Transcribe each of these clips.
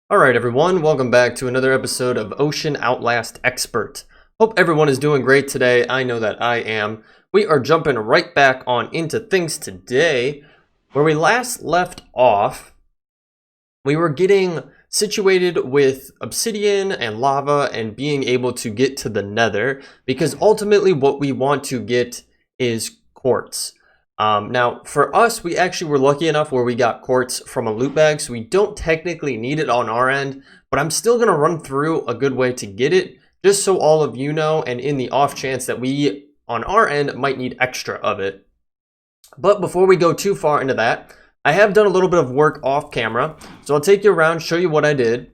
Alright everyone, welcome back to another episode of Ocean Outlast Expert. Hope everyone is doing great today. I know that I am. We are jumping right back on into things today. Where we last left off, we were getting situated with obsidian and lava and being able to get to the nether, because ultimately what we want to get is quartz. Now, for us, we actually were lucky enough where we got quartz from a loot bag, so we don't technically need it on our end, but I'm still going to run through a good way to get it, just so all of you know, and in the off chance that we, on our end, might need extra of it. But before we go too far into that, I have done a little bit of work off camera, so I'll take you around, show you what I did.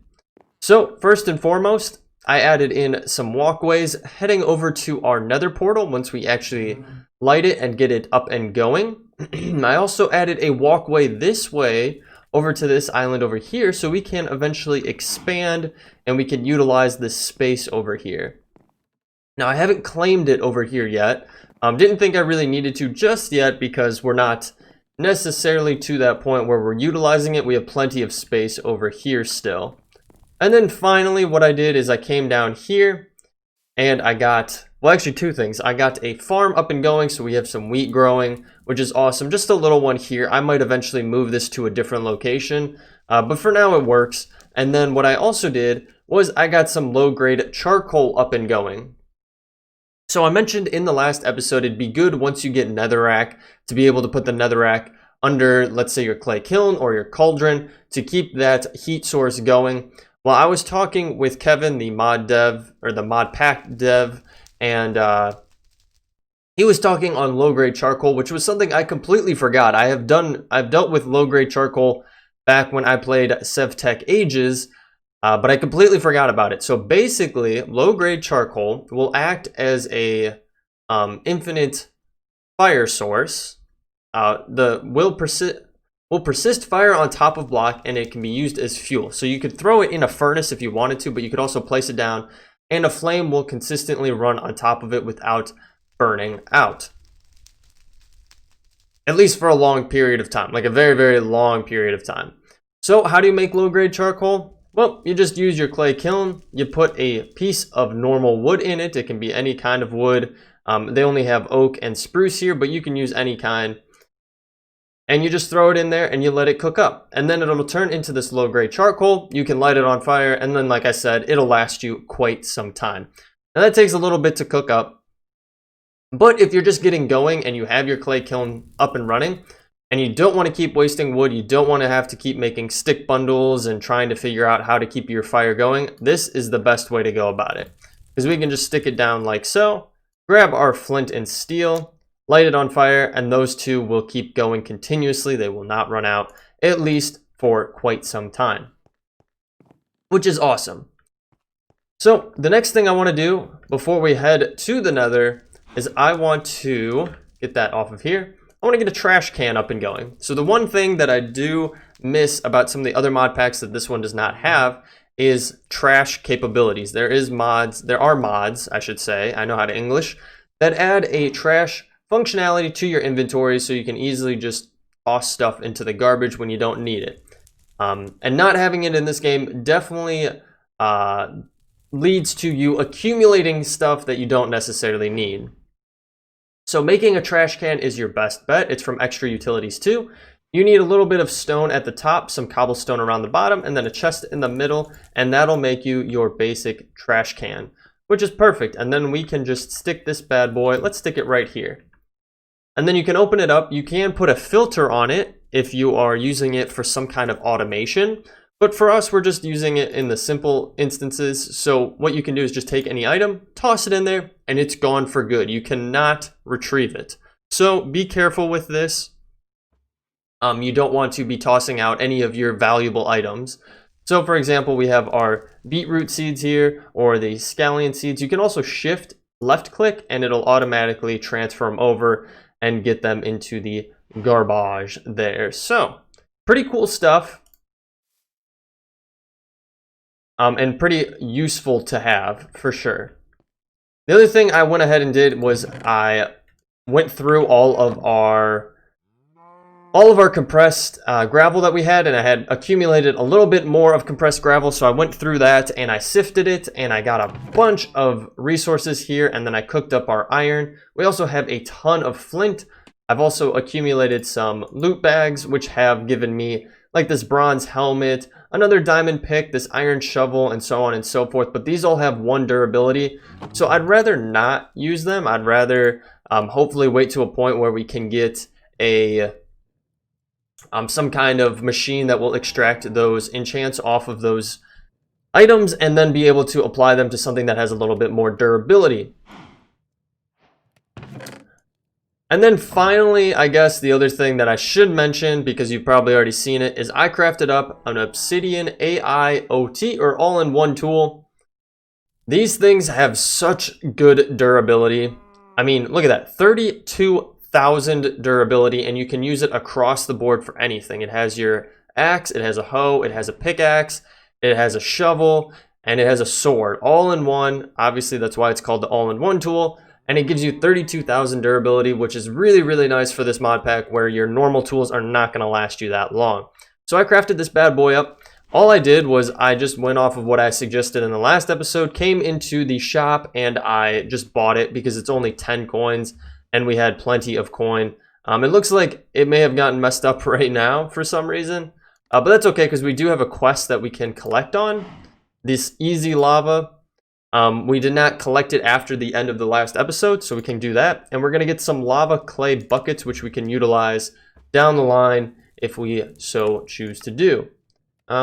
So, first and foremost, I added in some walkways heading over to our nether portal once we actually light it and get it up and going. I also added a walkway this way over to this island over here so we can eventually expand and we can utilize this space over here. Now, I haven't claimed it over here yet. Didn't think I really needed to just yet because we're not necessarily to that point where we're utilizing it. We have plenty of space over here still. And then finally what I did is I came down here and I got, well, actually two things. I got a farm up and going, so we have some wheat growing, which is awesome. Just a little one here. I might eventually move this to a different location, but for now it works. And then what I also did was I got some low-grade charcoal up and going. So I mentioned in the last episode it'd be good once you get netherrack to be able to put the netherrack under, let's say, your clay kiln or your cauldron to keep that heat source going. Well, I was talking with Kevin, the mod dev, or the mod pack dev, and he was talking on low-grade charcoal, which was something I completely forgot. I've dealt with low-grade charcoal back when I played SevTech Ages, but I completely forgot about it. So basically, low-grade charcoal will act as a infinite fire source. Will persist fire on top of block, and it can be used as fuel. So you could throw it in a furnace if you wanted to, but you could also place it down and a flame will consistently run on top of it without burning out. At least for a long period of time, like a very, very long period of time. So how do you make low-grade charcoal? Well, you just use your clay kiln, you put a piece of normal wood in it. It can be any kind of wood. They only have oak and spruce here, but you can use any kind. And you just throw it in there and you let it cook up. And then it'll turn into this low-grade charcoal. You can light it on fire, and then, like I said, it'll last you quite some time. Now that takes a little bit to cook up. But if you're just getting going and you have your clay kiln up and running, and you don't want to keep wasting wood, you don't want to have to keep making stick bundles and trying to figure out how to keep your fire going, this is the best way to go about it. Because we can just stick it down like so, grab our flint and steel, light it on fire, and those two will keep going continuously. They will not run out, at least for quite some time, which is awesome. So the next thing I want to do before we head to the nether is I want to get that off of here. I want to get a trash can up and going. So the one thing that I do miss about some of the other mod packs that this one does not have is trash capabilities. There are mods, I should say, I know how to English, that add a trash functionality to your inventory so you can easily just toss stuff into the garbage when you don't need it. And not having it in this game definitely leads to you accumulating stuff that you don't necessarily need. So making a trash can is your best bet. It's from Extra Utilities 2. You need a little bit of stone at the top, some cobblestone around the bottom, and then a chest in the middle, and that'll make you your basic trash can, which is perfect. And then we can just stick this bad boy, let's stick it right here. And then you can open it up. You can put a filter on it if you are using it for some kind of automation. But for us, we're just using it in the simple instances. So what you can do is just take any item, toss it in there, and it's gone for good. You cannot retrieve it. So be careful with this. You don't want to be tossing out any of your valuable items. So for example, we have our beetroot seeds here, or the scallion seeds. You can also shift left click and it'll automatically transfer them over and get them into the garbage there. So, pretty cool stuff. And pretty useful to have, for sure. The other thing I went ahead and did was I went through all of our all of our compressed gravel that we had, and I had accumulated a little bit more of compressed gravel, so I went through that and I sifted it, and I got a bunch of resources here, and then I cooked up our iron. We also have a ton of flint. I've also accumulated some loot bags, which have given me like this bronze helmet, another diamond pick, this iron shovel, and so on and so forth, but these all have 1 durability, so I'd rather not use them. I'd rather hopefully wait to a point where we can get a some kind of machine that will extract those enchants off of those items and then be able to apply them to something that has a little bit more durability. And then finally, I guess the other thing that I should mention, because you've probably already seen it, is I crafted up an obsidian AIOT, or all-in-one tool. These things have such good durability. I mean, look at that, 32,000 durability, and you can use it across the board for anything. It has your axe, it has a hoe, it has a pickaxe, it has a shovel, and it has a sword, all in one. Obviously, that's why it's called the all-in-one tool. And it gives you 32,000 durability, which is really, really nice for this mod pack where your normal tools are not going to last you that long. So I crafted this bad boy up. All I did was I just went off of what I suggested in the last episode, came into the shop, and I just bought it because it's only 10 coins and we had plenty of coin. It looks like it may have gotten messed up right now for some reason, but that's okay because we do have a quest that we can collect on. This easy lava. We did not collect it after the end of the last episode, so we can do that. And we're going to get some lava clay buckets, which we can utilize down the line if we so choose to do.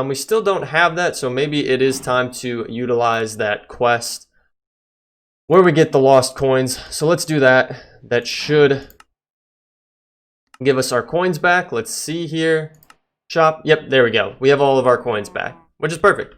We still don't have that, so maybe it is time to utilize that quest where we get the lost coins. So let's do that. That should give us our coins back. Let's see here. Shop. Yep, there we go. We have all of our coins back, which is perfect.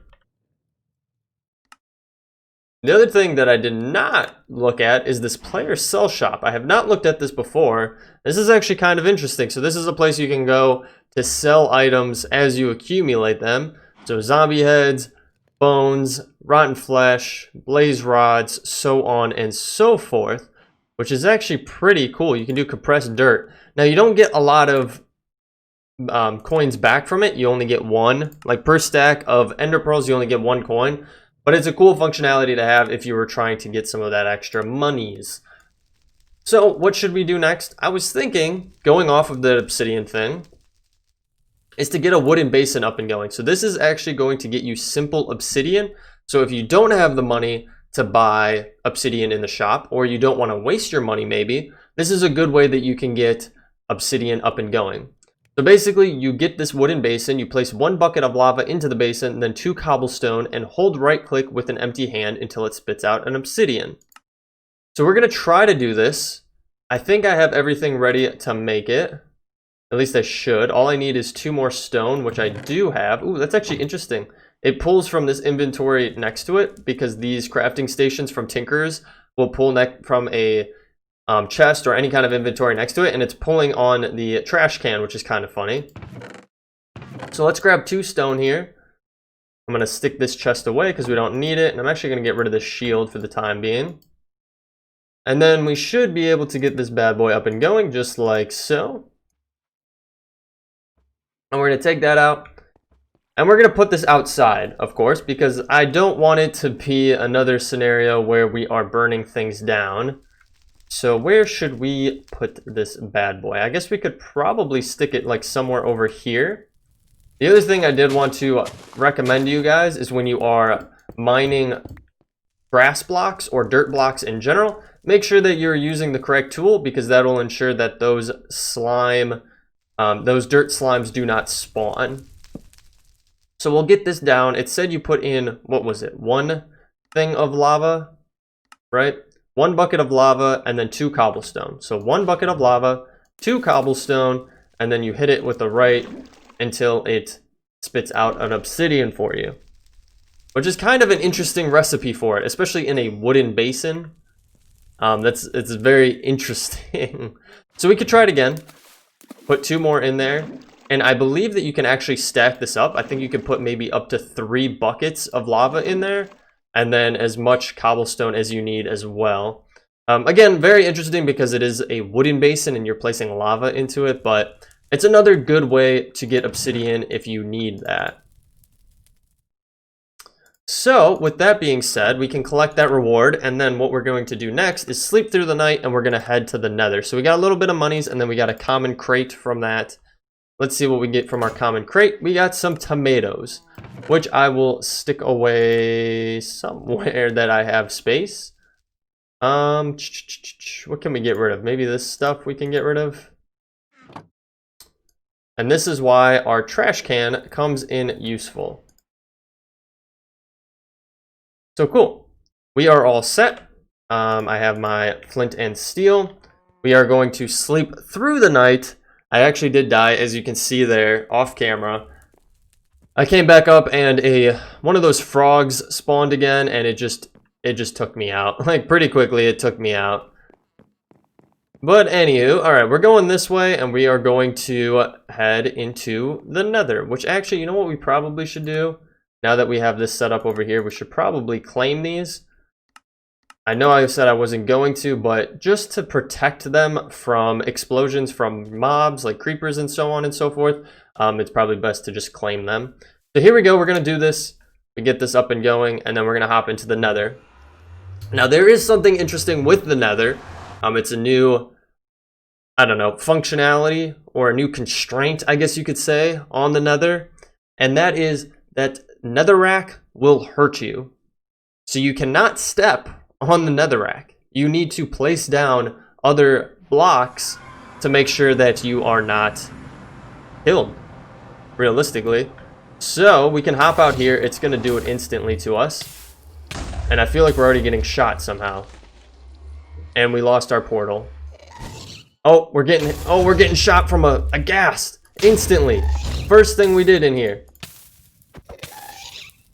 The other thing that I did not look at is this player sell shop. I have not looked at this before. This is actually kind of interesting. So this is a place you can go to sell items as you accumulate them. So zombie heads, bones, rotten flesh, blaze rods, so on and so forth, which is actually pretty cool. You can do compressed dirt. Now you don't get a lot of coins back from it. You only get 1. Like per stack of ender pearls, you only get 1 coin. But it's a cool functionality to have if you were trying to get some of that extra monies. So what should we do next? I was thinking, going off of the obsidian thing, is to get a wooden basin up and going. So this is actually going to get you simple obsidian. So if you don't have the money to buy obsidian in the shop, or you don't want to waste your money maybe, this is a good way that you can get obsidian up and going. So basically, you get this wooden basin, you place 1 bucket of lava into the basin, then 2 cobblestone, and hold right click with an empty hand until it spits out an obsidian. So we're going to try to do this. I think I have everything ready to make it. At least I should. All I need is 2 more stone, which I do have. Ooh, that's actually interesting. It pulls from this inventory next to it, because these crafting stations from Tinkerers will pull from a chest or any kind of inventory next to it, and it's pulling on the trash can, which is kind of funny. So let's grab 2 stone here. I'm going to stick this chest away because we don't need it, and I'm actually going to get rid of this shield for the time being. And then we should be able to get this bad boy up and going just like so. And we're going to take that out, and we're going to put this outside, of course, because I don't want it to be another scenario where we are burning things down. So where should we put this bad boy? I guess we could probably stick it like somewhere over here. The other thing I did want to recommend to you guys is when you are mining grass blocks or dirt blocks in general, make sure that you're using the correct tool, because that will ensure that those dirt slimes do not spawn. So we'll get this down. It said you put in, what was it? 1 thing of lava, right? 1 bucket of lava and then 2 cobblestone. So 1 bucket of lava, 2 cobblestone, and then you hit it with the right until it spits out an obsidian for you. Which is kind of an interesting recipe for it, especially in a wooden basin. It's very interesting. So we could try it again. Put 2 more in there. And I believe that you can actually stack this up. I think you can put maybe up to 3 buckets of lava in there, and then as much cobblestone as you need as well. Again, very interesting because it is a wooden basin and you're placing lava into it, but It's another good way to get obsidian if you need that. So, with that being said, we can collect that reward, and then what we're going to do next is sleep through the night, and we're going to head to the Nether. So we got a little bit of monies, and then we got a common crate from that. Let's see what we get from our common crate. We got some tomatoes, which I will stick away somewhere that I have space. What can we get rid of? Maybe this stuff we can get rid of. And this is why our trash can comes in useful. So cool. We are all set. I have my flint and steel. We are going to sleep through the night. I actually did die, as you can see there, off camera. I came back up and one of those frogs spawned again, and it just took me out. Like, pretty quickly, it took me out. But anywho, alright, we're going this way, and we are going to head into the Nether, which actually, you know what we probably should do? Now that we have this set up over here, we should probably claim these. I know I said I wasn't going to, but just to protect them from explosions from mobs, like creepers and so on and so forth, it's probably best to just claim them. So here we go, we're going to do this. We get this up and going, and then we're going to hop into the Nether. Now, there is something interesting with the Nether. It's a new, I don't know, functionality or a new constraint, I guess you could say, on the Nether. And that is that netherrack will hurt you. So you cannot step on the netherrack. You need to place down other blocks to make sure that you are not killed, realistically. So we can hop out here. It's going to do it instantly to us. And I feel like we're already getting shot somehow. And we lost our portal. Oh, we're getting shot from a ghast instantly. First thing we did in here.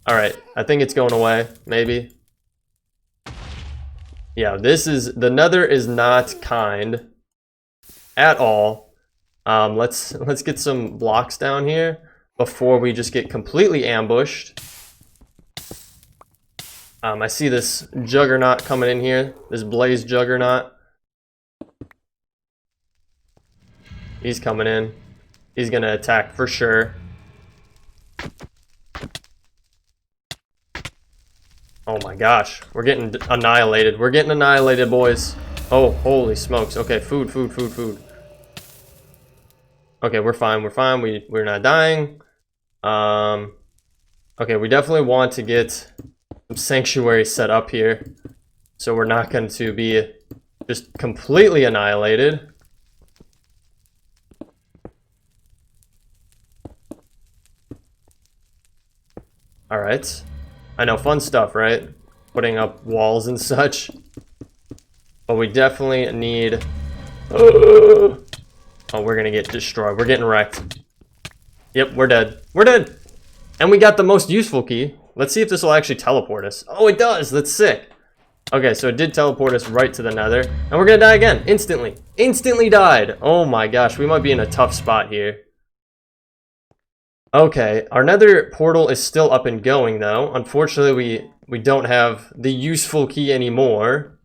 Alright, I think it's going away, maybe. Yeah, the Nether is not kind at all. Let's get some blocks down here before we just get completely ambushed. I see this juggernaut coming in here, this blaze juggernaut. He's coming in. He's gonna attack for sure. Oh my gosh, we're getting annihilated. We're getting annihilated, boys. Oh, holy smokes. Okay, food. Okay, we're fine. We're not dying. Okay, we definitely want to get some sanctuary set up here, so we're not going to be just completely annihilated. All right. I know, fun stuff, right? Putting up walls and such. But we definitely need... Oh, we're gonna get destroyed. We're getting wrecked. Yep, we're dead. We're dead! And we got the most useful key. Let's see if this will actually teleport us. Oh, it does! That's sick. Okay, so it did teleport us right to the Nether. And we're gonna die again, instantly. Instantly died! Oh my gosh, we might be in a tough spot here. Okay, our Nether portal is still up and going though. Unfortunately, we don't have the useful key anymore.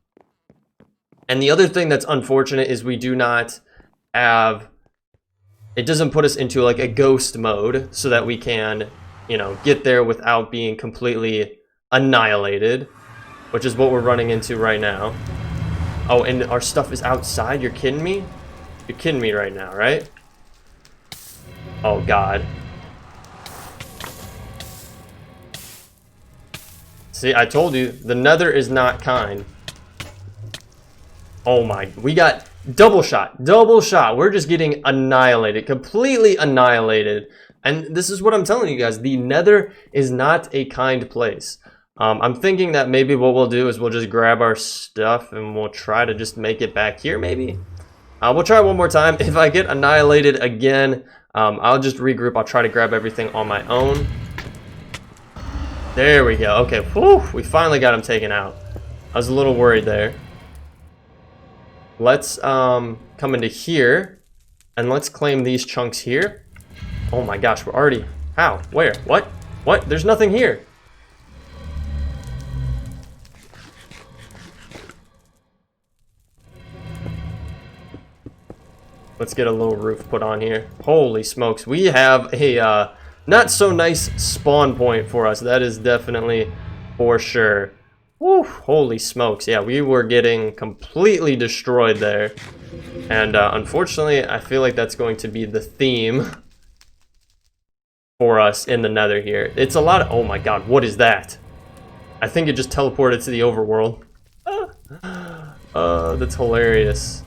And the other thing that's unfortunate is we do not have... It doesn't put us into like a ghost mode so that we can, you know, get there without being completely annihilated, which is what we're running into right now. Oh, and our stuff is outside? You're kidding me? You're kidding me right now, right? Oh, God. See, I told you, the Nether is not kind. Oh my, we got double shot. We're just getting annihilated, completely annihilated. And this is what I'm telling you guys, the Nether is not a kind place. I'm thinking that maybe what we'll do is we'll just grab our stuff and we'll try to just make it back here, maybe. We'll try one more time. If I get annihilated again, I'll just regroup. I'll try to grab everything on my own. There we go. Okay, whew, we finally got him taken out. I was a little worried there. Let's come into here and let's claim these chunks here. Oh my gosh, we're already... How? Where? What? What? There's nothing here. Let's get a little roof put on here. Holy smokes. We have a not so nice spawn point for us. That is definitely for sure. Woo, holy smokes. Yeah, we were getting completely destroyed there. And unfortunately, I feel like that's going to be the theme for us in the Nether here. It's a lot of... Oh my god, what is that? I think it just teleported to the overworld. That's hilarious.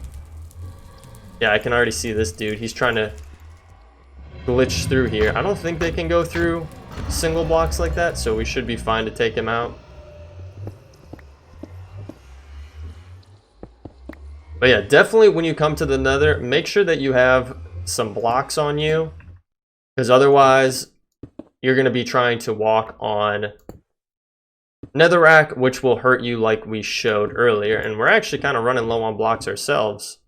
Yeah, I can already see this dude. He's trying to glitch through here. I don't think they can go through single blocks like that, so we should be fine to take him out. But yeah, definitely when you come to the Nether, make sure that you have some blocks on you, because otherwise you're going to be trying to walk on netherrack, which will hurt you like we showed earlier. And we're actually kind of running low on blocks ourselves.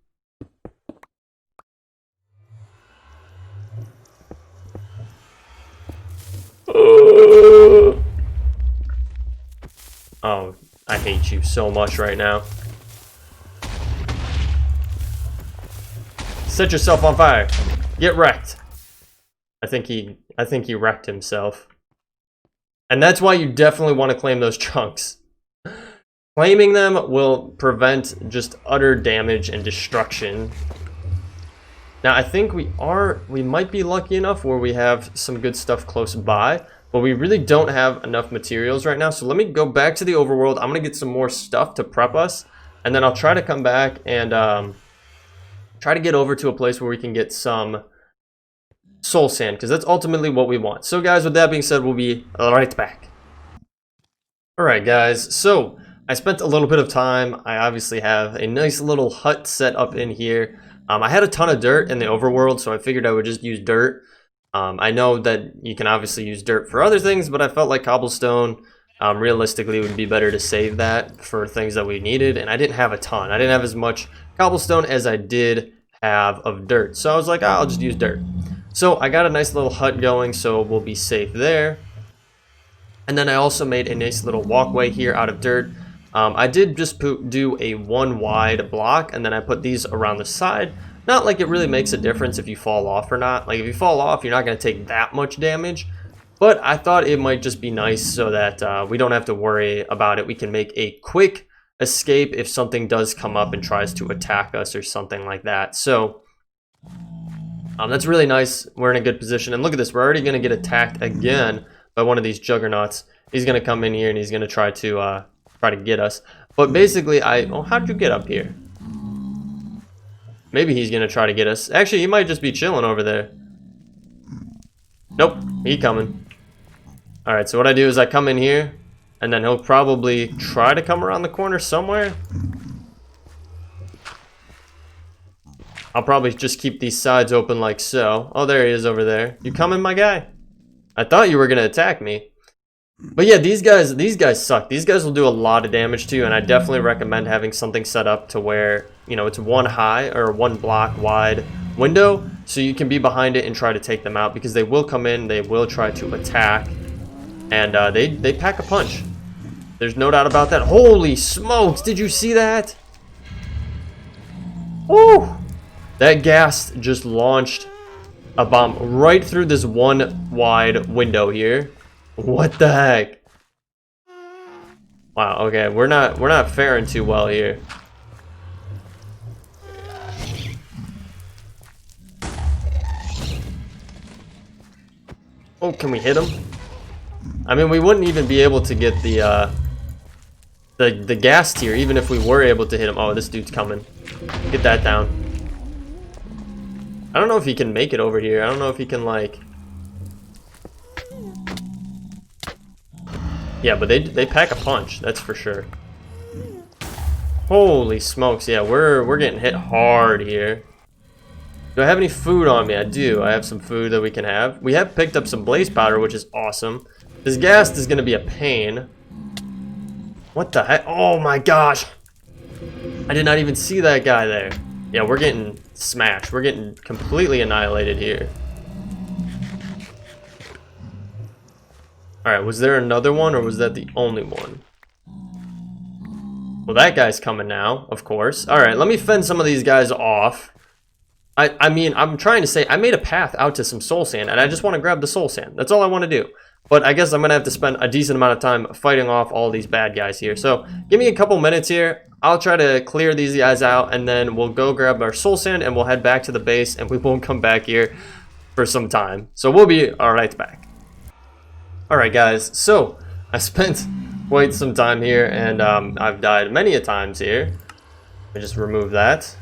Oh, I hate you so much right now. Set yourself on fire. Get wrecked. I think he wrecked himself. And that's why you definitely want to claim those chunks. Claiming them will prevent just utter damage and destruction. Now I think we might be lucky enough where we have some good stuff close by, but we really don't have enough materials right now. So let me go back to the overworld. I'm gonna get some more stuff to prep us, and then I'll try to come back and try to get over to a place where we can get some soul sand, because that's ultimately what we want. So guys, with that being said, we'll be right back. Alright guys, so I spent a little bit of time. I obviously have a nice little hut set up in here. I had a ton of dirt in the overworld, so I figured I would just use dirt. I know that you can obviously use dirt for other things, but I felt like cobblestone realistically would be better to save that for things that we needed, and I didn't have a ton. I didn't have as much cobblestone as I did have of dirt, so I was like, I'll just use dirt. So I got a nice little hut going, so we'll be safe there. And then I also made a nice little walkway here out of dirt. I did just do a one wide block, and then I put these around the side. Not like it really makes a difference if you fall off or not. Like if you fall off, you're not going to take that much damage. But I thought it might just be nice so that we don't have to worry about it. We can make a quick escape if something does come up and tries to attack us or something like that. So that's really nice. We're in a good position. And look at this. We're already going to get attacked again by one of these juggernauts. He's going to come in here and he's going to try to get us. But basically, oh, how'd you get up here? Maybe he's going to try to get us. Actually, he might just be chilling over there. Nope, he coming. Alright, so what I do is I come in here, and then he'll probably try to come around the corner somewhere. I'll probably just keep these sides open like so. Oh, there he is over there. You coming, my guy? I thought you were going to attack me. But yeah, these guys suck. These guys will do a lot of damage to you, and I definitely recommend having something set up to where, you know, it's one high or one block wide window, so you can be behind it and try to take them out, because they will come in, they will try to attack, and they pack a punch. There's no doubt about that. Holy smokes, did you see that? Woo! That ghast just launched a bomb right through this one wide window here. What the heck? Wow, okay, we're not faring too well here. Oh, can we hit him? I mean, we wouldn't even be able to get the gas tier even if we were able to hit him. Oh, this dude's coming. Get that down. I don't know if he can make it over here. I don't know if he can, like... Yeah, but they pack a punch, that's for sure. Holy smokes, yeah, we're getting hit hard here. Do I have any food on me? I do. I have some food that we can have. We have picked up some blaze powder, which is awesome. This ghast is going to be a pain. What the heck? Oh my gosh. I did not even see that guy there. Yeah, we're getting smashed. We're getting completely annihilated here. Alright, was there another one, or was that the only one? Well, that guy's coming now, of course. Alright, let me fend some of these guys off. I mean, I'm trying to say I made a path out to some soul sand, and I just want to grab the soul sand. That's all I want to do. But I guess I'm going to have to spend a decent amount of time fighting off all these bad guys here. So give me a couple minutes here. I'll try to clear these guys out, and then we'll go grab our soul sand, and we'll head back to the base, and we won't come back here for some time. So we'll be right back. Alright guys, so I spent quite some time here, and I've died many a times here. Let me just remove that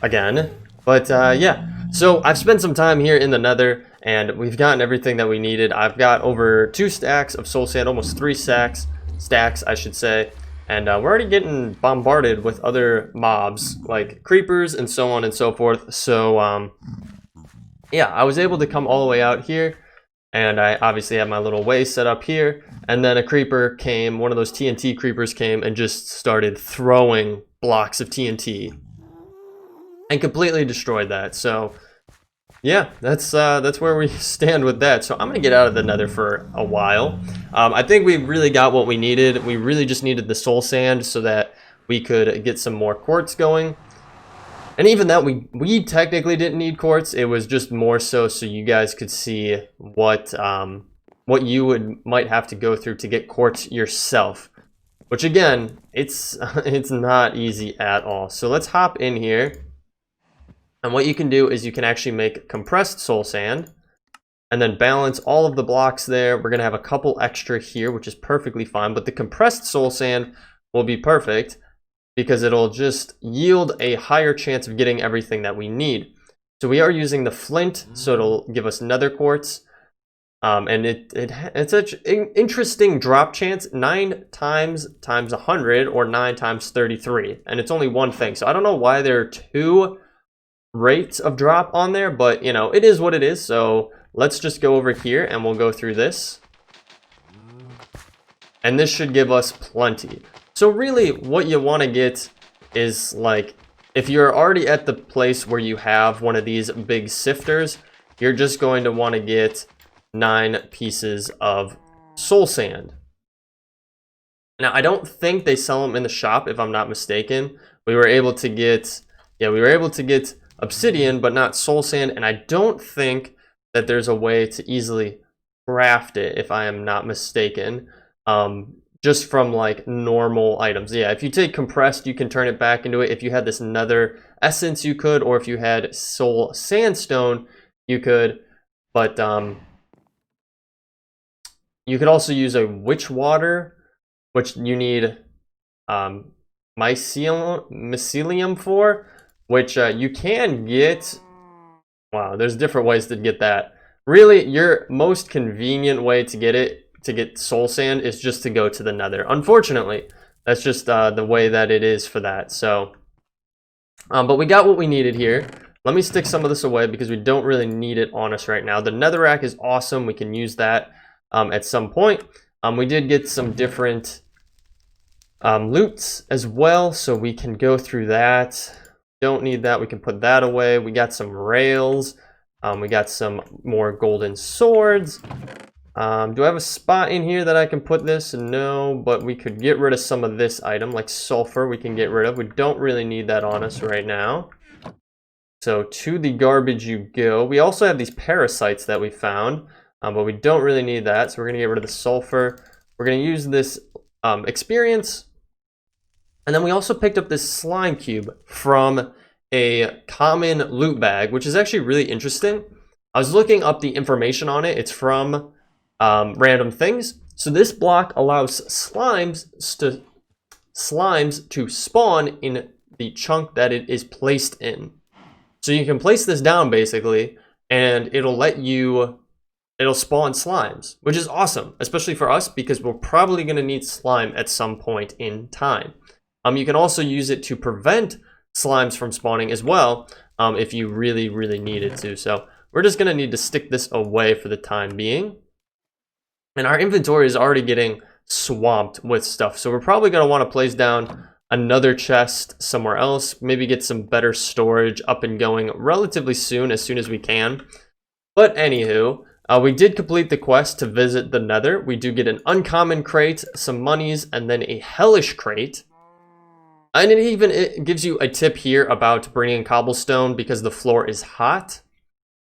again. But yeah, so I've spent some time here in the Nether, and we've gotten everything that we needed. I've got over 2 stacks of soul sand, almost 3 stacks I should say, and we're already getting bombarded with other mobs like creepers and so on and so forth. So yeah, I was able to come all the way out here, and I obviously have my little way set up here, and then a creeper came, one of those TNT creepers came and just started throwing blocks of TNT and completely destroyed that. So yeah, that's where we stand with that. So I'm gonna get out of the Nether for a while. I think we really got what we needed. We really just needed the soul sand so that we could get some more quartz going. And even that, we technically didn't need quartz. It was just more so you guys could see what you might have to go through to get quartz yourself. Which again, it's not easy at all. So let's hop in here. And what you can do is you can actually make compressed soul sand and then balance all of the blocks there. We're going to have a couple extra here, which is perfectly fine. But the compressed soul sand will be perfect because it'll just yield a higher chance of getting everything that we need. So we are using the flint, so it'll give us nether quartz. And it's such an interesting drop chance, 9 times 100 or 9 times 33. And it's only one thing. So I don't know why there are 2 rates of drop on there, but you know, it is what it is. So let's just go over here and we'll go through this, and this should give us plenty. So really what you want to get is, like, if you're already at the place where you have one of these big sifters, you're just going to want to get 9 pieces of soul sand. Now I don't think they sell them in the shop, if I'm not mistaken. We were able to get obsidian, but not soul sand, and I don't think that there's a way to easily craft it, if I am not mistaken, just from like normal items. Yeah, if you take compressed, you can turn it back into it. If you had this nether essence, you could, or if you had soul sandstone, you could, but you could also use a witch water, which you need mycelium for, which you can get. Wow, there's different ways to get that. Really, your most convenient way to get soul sand is just to go to the Nether. Unfortunately, that's just the way that it is for that. So, but we got what we needed here. Let me stick some of this away because we don't really need it on us right now. The netherrack is awesome. We can use that at some point. We did get some different loots as well, so we can go through that. Don't need that. We can put that away. We got some rails. We got some more golden swords. Do I have a spot in here that I can put this? No, but we could get rid of some of this item, like sulfur we can get rid of. We don't really need that on us right now. So to the garbage you go. We also have these parasites that we found, but we don't really need that. So we're going to get rid of the sulfur. We're going to use this experience. And then we also picked up this slime cube from a common loot bag, which is actually really interesting. I was looking up the information on it. It's from random things. So this block allows slimes to spawn in the chunk that it is placed in. So you can place this down basically, and it'll spawn slimes, which is awesome, especially for us because we're probably going to need slime at some point in time. You can also use it to prevent slimes from spawning as well, if you really, really needed to. So we're just going to need to stick this away for the time being. And our inventory is already getting swamped with stuff. So we're probably going to want to place down another chest somewhere else. Maybe get some better storage up and going relatively soon, as soon as we can. But anywho, we did complete the quest to visit the Nether. We do get an uncommon crate, some monies, and then a hellish crate. And it gives you a tip here about bringing cobblestone because the floor is hot.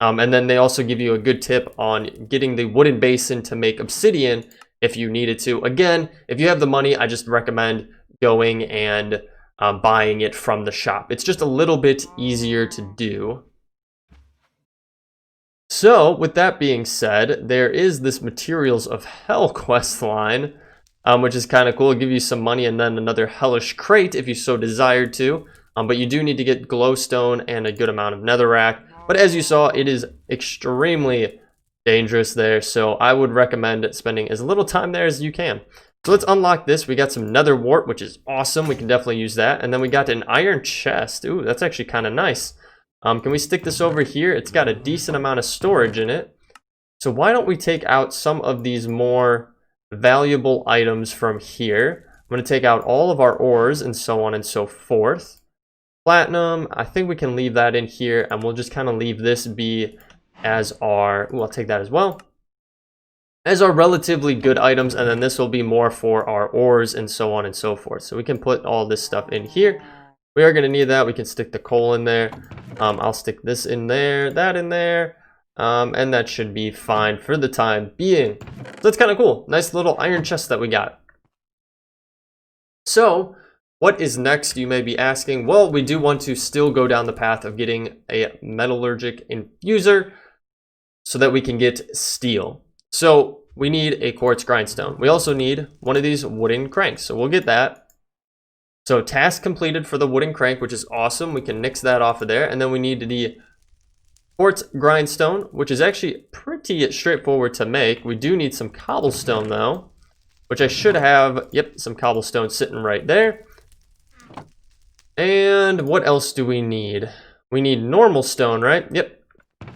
And then they also give you a good tip on getting the wooden basin to make obsidian if you needed to. Again, if you have the money, I just recommend going and buying it from the shop. It's just a little bit easier to do. So, with that being said, there is this Materials of Hell quest line, which is kind of cool. It'll give you some money and then another hellish crate if you so desired to. But you do need to get glowstone and a good amount of netherrack. But as you saw, it is extremely dangerous there, so I would recommend spending as little time there as you can. So let's unlock this. We got some nether wart, which is awesome. We can definitely use that. And then we got an iron chest. Ooh, that's actually kind of nice. Can we stick this over here? It's got a decent amount of storage in it. So why don't we take out some of these more valuable items from here? I'm going to take out all of our ores and so on and so forth. Platinum, I think we can leave that in here, and we'll just kind of leave this be as our, ooh, I'll take that as well, as our relatively good items, and then this will be more for our ores and so on and so forth. So we can put all this stuff in here. We are going to need that. We can stick the coal in there. I'll stick this in there, that in there, and that should be fine for the time being. So that's kind of cool. Nice little iron chest that we got. So what is next, you may be asking? Well, we do want to still go down the path of getting a metallurgic infuser so that we can get steel. So we need a quartz grindstone. We also need one of these wooden cranks, so we'll get that. So task completed for the wooden crank, which is awesome. We can nix that off of there. And then we need the quartz grindstone, which is actually pretty straightforward to make. We do need some cobblestone though, which I should have, yep, some cobblestone sitting right there. And what else do we need? We need normal stone, right? Yep,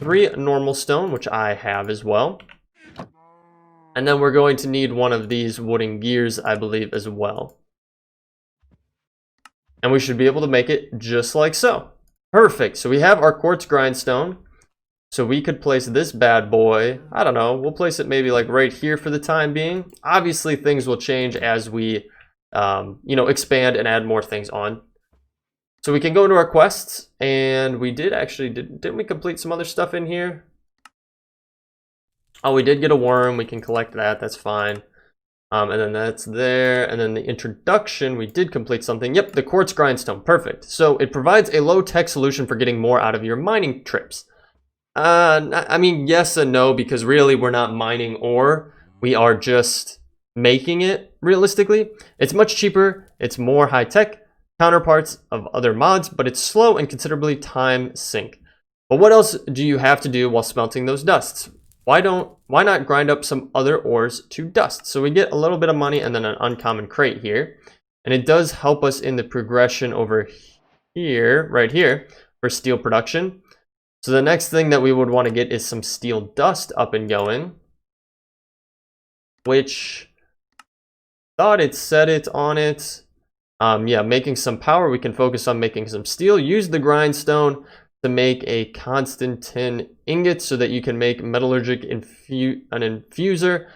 3 normal stone, which I have as well. And then we're going to need one of these wooden gears, I believe, as well. And we should be able to make it just like so. Perfect. So we have our quartz grindstone. So we could place this bad boy, I don't know, we'll place it maybe like right here for the time being. Obviously things will change as we, expand and add more things on. So we can go into our quests, and we did actually, didn't we complete some other stuff in here? Oh, we did get a worm. We can collect that. That's fine. And then that's there. And then the introduction, we did complete something. Yep, the quartz grindstone. Perfect. So it provides a low-tech solution for getting more out of your mining trips. I mean, yes and no, because really we're not mining ore. We are just making it, realistically. It's much cheaper. It's more high-tech counterparts of other mods, but it's slow and considerably time sink. But what else do you have to do while smelting those dusts? Why not grind up some other ores to dust? So we get a little bit of money and then an uncommon crate here. And it does help us in the progression over here, right here, for steel production. So the next thing that we would want to get is some steel dust up and going. Which, thought it said it on it. Yeah, making some power. We can focus on making some steel. Use the grindstone to make a constant tin ingot so that you can make metallurgic an infuser.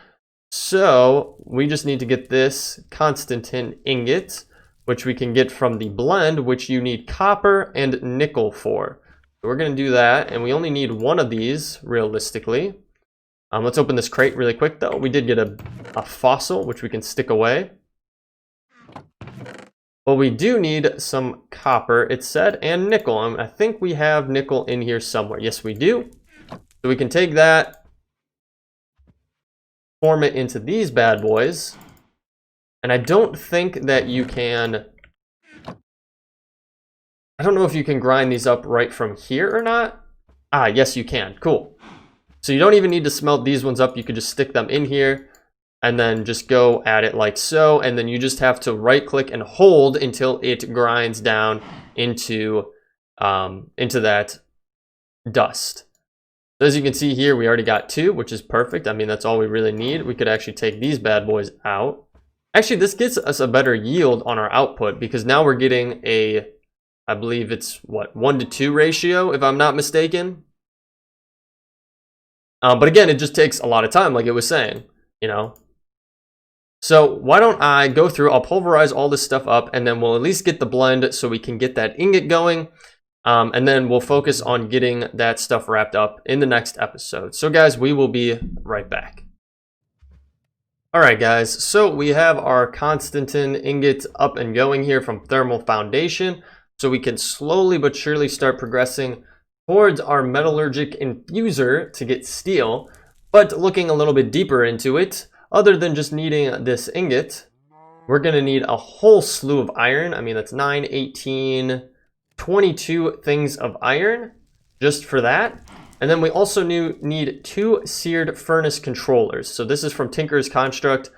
So we just need to get this constant tin ingot, which we can get from the blend, which you need copper and nickel for. So we're going to do that, and we only need one of these realistically. Let's open this crate really quick though. We did get a fossil, which we can stick away. Well, we do need some copper, it said, and nickel. I think we have nickel in here somewhere. Yes, we do. So we can take that, form it into these bad boys. And I don't think that you can... I don't know if you can grind these up right from here or not. Ah, yes, you can. Cool. So you don't even need to smelt these ones up. You could just stick them in here. And then just go at it like so, and then you just have to right click and hold until it grinds down into that dust. So as you can see here, we already got 2, which is perfect. I mean, that's all we really need. We could actually take these bad boys out. Actually, this gets us a better yield on our output because now we're getting a, I believe it's what, 1-to-2 ratio, if I'm not mistaken. But again, it just takes a lot of time, like it was saying, you know. So why don't I go through, I'll pulverize all this stuff up, and then we'll at least get the blend so we can get that ingot going. And then we'll focus on getting that stuff wrapped up in the next episode. So guys, we will be right back. Alright guys, so we have our Constantin ingot up and going here from Thermal Foundation. So we can slowly but surely start progressing towards our metallurgic infuser to get steel. But looking a little bit deeper into it, other than just needing this ingot, we're going to need a whole slew of iron. I mean, that's 9, 18, 22 things of iron just for that. And then we also need 2 seared furnace controllers. So this is from Tinker's Construct.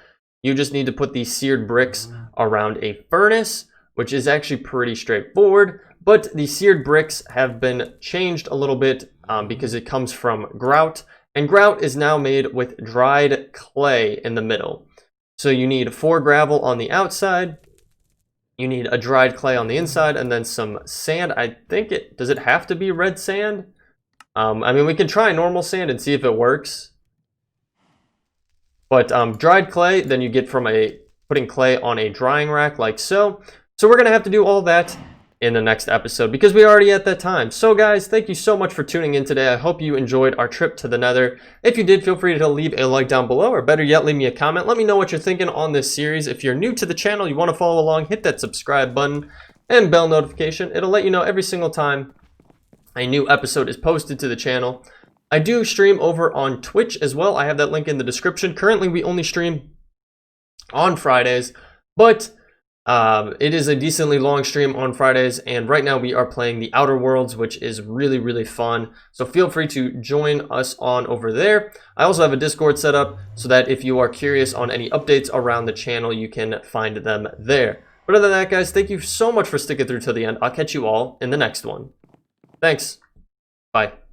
You just need to put these seared bricks around a furnace, which is actually pretty straightforward. But the seared bricks have been changed a little bit because it comes from grout. And grout is now made with dried clay in the middle. So you need 4 gravel on the outside, you need a dried clay on the inside, and then some sand. I think does it have to be red sand? I mean, we can try normal sand and see if it works. But dried clay, then you get from putting clay on a drying rack like so. So we're going to have to do all that in the next episode because we already at that time. So guys, thank you so much for tuning in today. I hope you enjoyed our trip to the Nether. If you did, feel free to leave a like down below, or better yet, leave me a comment. Let me know what you're thinking on this series. If you're new to the channel, you want to follow along, hit that subscribe button and bell notification. It'll let you know every single time a new episode is posted to the channel. I do stream over on Twitch as well. I have that link in the description. Currently, we only stream on Fridays, but it is a decently long stream on Fridays, and right now we are playing the Outer Worlds, which is really, really fun. So feel free to join us on over there. I also have a Discord set up so that if you are curious on any updates around the channel, you can find them there. But other than that, guys, thank you so much for sticking through to the end. I'll catch you all in the next one. Thanks. Bye.